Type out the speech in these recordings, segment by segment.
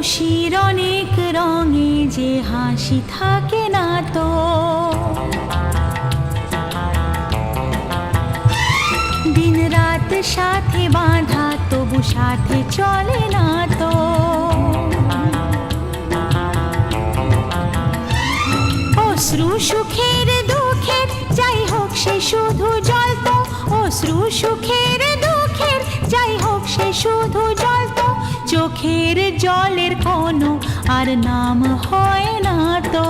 খুশির অনেক রঙে যে হাসি থাকে না তো, দিন রাত সাথে বাঁধা তবু সাথে চলে না তো। অশ্রু সুখের দুঃখের যাই হোক সে শুধু জ্বলতো, অশ্রু সুখের দুঃখের যাই হোক সে শুধু জ্বলতো। চোখের জলের কোনো আর নাম হয় না তো।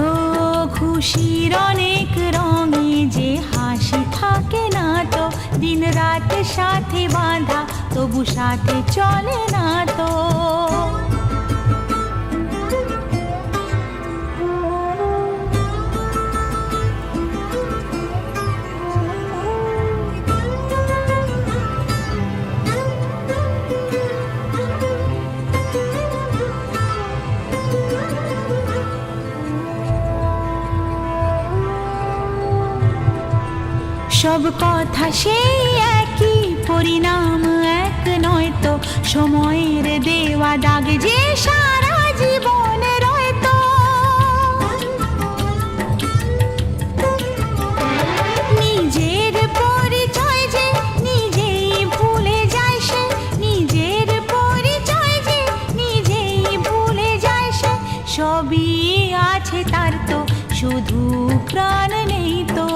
ও খুশির অনেক রঙে যে হাসি থাকে না তো, দিন রাত সাথে বাঁধা তবু সাথে চলে না তো। সব কথা সেই একই, পরিণাম এক নয় তো। সময়ের দেওয়া দাগ যে সারা জীবনে রয়তো। নিজের পরিচয় যে নিজেই ভুলে যায় সে, নিজের পরিচয় যে নিজেই ভুলে যায় সে। সবই আছে তার তো, শুধু প্রাণ নেই তো।